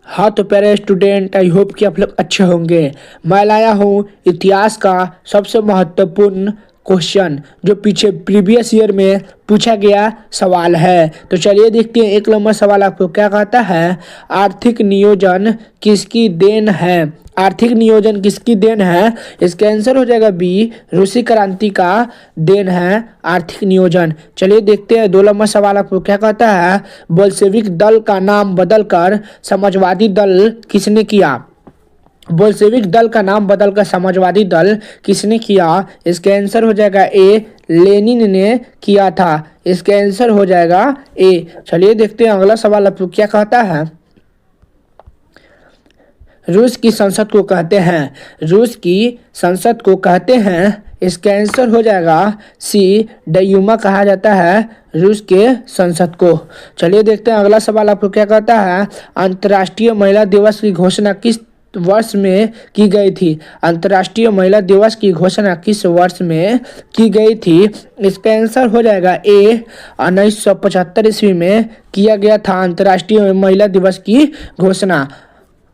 हाँ तो प्यारे स्टूडेंट, आई होप कि आप लोग अच्छे होंगे। मैं लाया हूँ इतिहास का सबसे महत्वपूर्ण क्वेश्चन जो पीछे प्रीवियस ईयर में पूछा गया सवाल है। तो चलिए देखते हैं। एक नंबर सवाल आपको क्या कहता है, आर्थिक नियोजन किसकी देन है। आर्थिक नियोजन किसकी देन है। इसका आंसर हो जाएगा बी, रूसी क्रांति का देन है आर्थिक नियोजन। चलिए देखते हैं। दो नंबर सवाल आपको क्या कहता है, बोल्शेविक दल का नाम बदलकर समाजवादी दल किसने किया। बोल्शेविक दल का नाम बदलकर समाजवादी दल किसने किया। इसका आंसर हो जाएगा ए, लेनिन ने किया था। इसका आंसर हो जाएगा ए। चलिए देखते हैं अगला सवाल आपको क्या कहता है, रूस की संसद को कहते हैं। रूस की संसद को कहते हैं। इसका आंसर हो जाएगा सी, डयूमा कहा जाता है रूस के संसद को। चलिए देखते हैं अगला सवाल आपको क्या कहता है, अंतर्राष्ट्रीय महिला दिवस की घोषणा किस वर्ष में की गई थी। अंतर्राष्ट्रीय महिला दिवस की घोषणा किस वर्ष में की गई थी। इसका आंसर हो जाएगा ए, 1975 ईस्वी में किया गया था अंतर्राष्ट्रीय महिला दिवस की घोषणा।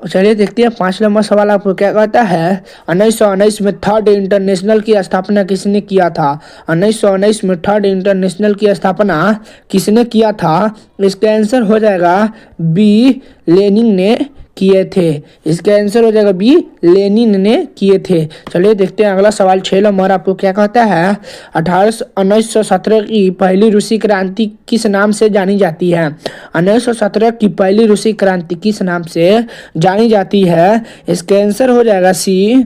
चलिए देखते हैं 5 नंबर सवाल आपको क्या कहता है, 1919 में थर्ड इंटरनेशनल की स्थापना किसने किया था। 1919 में थर्ड इंटरनेशनल की स्थापना किसने किया था। इसका आंसर हो जाएगा बी, लेनिन ने किए थे। इसका आंसर हो जाएगा बी, लेनिन ने किए थे। चलिए देखते हैं अगला सवाल 6 नंबर आपको क्या कहता है, 1917 की पहली रूसी क्रांति किस नाम से जानी जाती है। 1917 की पहली रूसी क्रांति किस नाम से जानी जाती है। इसका आंसर हो जाएगा सी,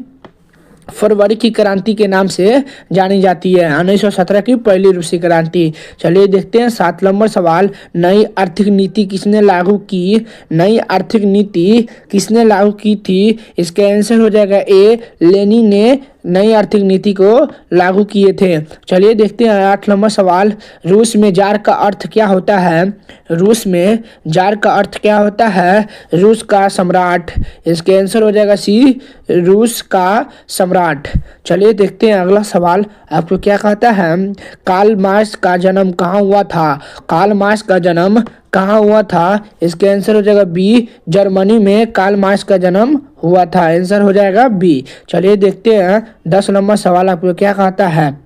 फरवरी की क्रांति के नाम से जानी जाती है। 1917 की पहली रूसी क्रांति। चलिए देखते हैं 7 नंबर सवाल, नई आर्थिक नीति किसने लागू की। नई आर्थिक नीति किसने लागू की थी। इसका आंसर हो जाएगा ए, लेनिन ने नई आर्थिक नीति को लागू किए थे। चलिए देखते हैं 8 नंबर सवाल, रूस में जार का अर्थ क्या होता है। रूस में जार का अर्थ क्या होता है। रूस का सम्राट। इसका आंसर हो जाएगा सी, रूस का सम्राट। चलिए देखते हैं अगला सवाल आपको क्या कहता है, कार्ल मार्क्स का जन्म कहाँ हुआ था। कार्ल मार्क्स का जन्म कहाँ हुआ था। इसका आंसर हो जाएगा बी, जर्मनी में कार्ल मार्क्स का जन्म हुआ था। आंसर हो जाएगा बी। चलिए देखते हैं 10 नंबर सवाल आपको क्या कहता है,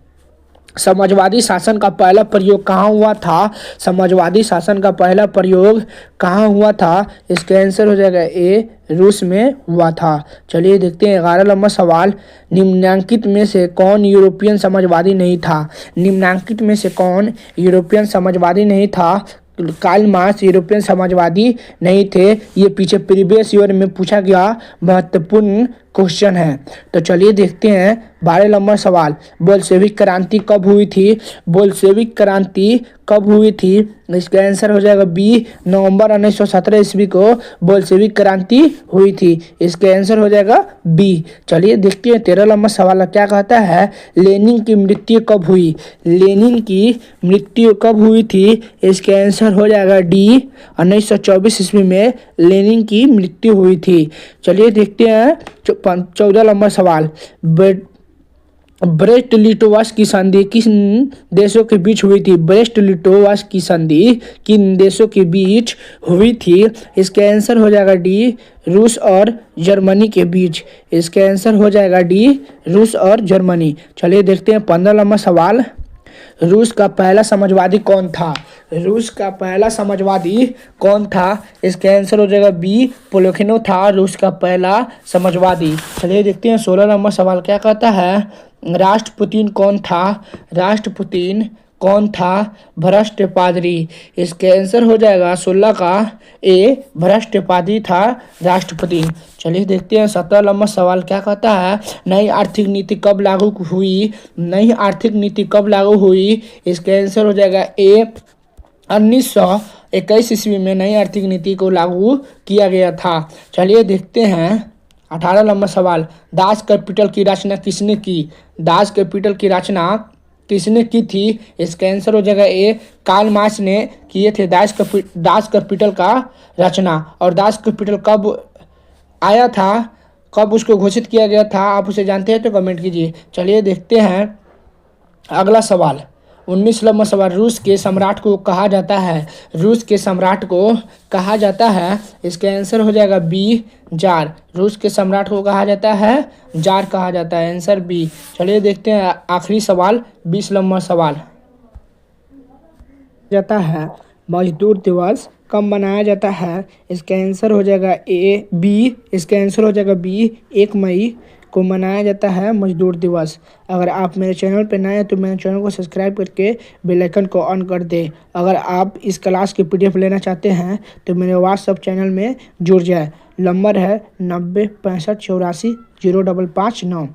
समाजवादी शासन का पहला प्रयोग कहाँ हुआ था। समाजवादी शासन का पहला प्रयोग कहाँ हुआ था। इसका आंसर हो जाएगा ए, रूस में हुआ था। चलिए देखते हैं 11 नंबर सवाल, निम्नलिखित में से कौन यूरोपियन समाजवादी नहीं था। निम्नलिखित में से कौन यूरोपियन समाजवादी नहीं था। कार्ल मार्क्स यूरोपियन समाजवादी नहीं थे। ये पीछे प्रीवियस ईयर में पूछा गया महत्वपूर्ण क्वेश्चन है। तो चलिए देखते हैं 12 नंबर सवाल, बोल्शेविक क्रांति कब हुई थी। बोल्शेविक क्रांति कब हुई थी। इसका आंसर हो जाएगा बी, नवंबर 1917 ईस्वी को बोल्शेविक क्रांति हुई थी। इसका आंसर हो जाएगा बी। चलिए देखते हैं 13 नंबर सवाल क्या कहता है, लेनिन की मृत्यु कब हुई। लेनिन की मृत्यु कब हुई थी। इसका आंसर हो जाएगा डी, 1924 ईस्वी में लेनिन की मृत्यु हुई थी। चलिए देखते हैं 14 नंबर सवाल, ब्रेस्ट लिटोवास की संधि किन देशों के बीच हुई थी। ब्रेस्ट लिटोवास की संधि किन देशों के बीच हुई थी। इसका आंसर हो जाएगा डी, रूस और जर्मनी के बीच। इसका आंसर हो जाएगा डी, रूस और जर्मनी। चलिए देखते हैं 15 नंबर सवाल, रूस का पहला समाजवादी कौन था। रूस का पहला समाजवादी कौन था। इसका आंसर हो जाएगा बी, प्लेखिनो था रूस का पहला समाजवादी। चलिए देखते हैं 16 नंबर सवाल क्या कहता है, राष्ट्रपुतिन कौन था। राष्ट्रपुतिन कौन था। भ्रष्ट पादरी। इसका आंसर हो जाएगा 16 का ए, भ्रष्ट पादरी था राष्ट्रपति। चलिए देखते हैं 17 नंबर सवाल क्या कहता है, नई आर्थिक नीति कब लागू हुई। नई आर्थिक नीति कब लागू हुई। इसका आंसर हो जाएगा ए, 1921 ईस्वी में नई आर्थिक नीति को लागू किया गया था। चलिए देखते हैं 18 नंबर सवाल, दास कैपिटल की रचना किसने की। दास कैपिटल की रचना किसने की थी। इसका आंसर हो जाएगा ए, कार्ल मार्क्स ने किए थे दास कैपिटल का रचना। और दास कैपिटल कब आया था, कब उसको घोषित किया गया था, आप उसे जानते हैं तो कमेंट कीजिए। चलिए देखते हैं अगला सवाल, 19 नंबर सवाल, रूस के सम्राट को कहा जाता है, रूस के सम्राट को कहा जाता है, इसका आंसर हो जाएगा बी जार। रूस के सम्राट को कहा जाता है जार कहा जाता है, आंसर बी। चलिए देखते हैं आखिरी सवाल, 20 नंबर सवाल जाता है मजदूर दिवस कब मनाया जाता है, इसका आंसर हो जाएगा ए बी, इसका आंसर हो जाएगा बी, 1 मई को मनाया जाता है मजदूर दिवस। अगर आप मेरे चैनल पर नए हैं तो मेरे चैनल को सब्सक्राइब करके बेल आइकन को ऑन कर दें। अगर आप इस क्लास की PDF लेना चाहते हैं तो मेरे व्हाट्सएप चैनल में जुड़ जाए। नंबर है 90 65 84 0559।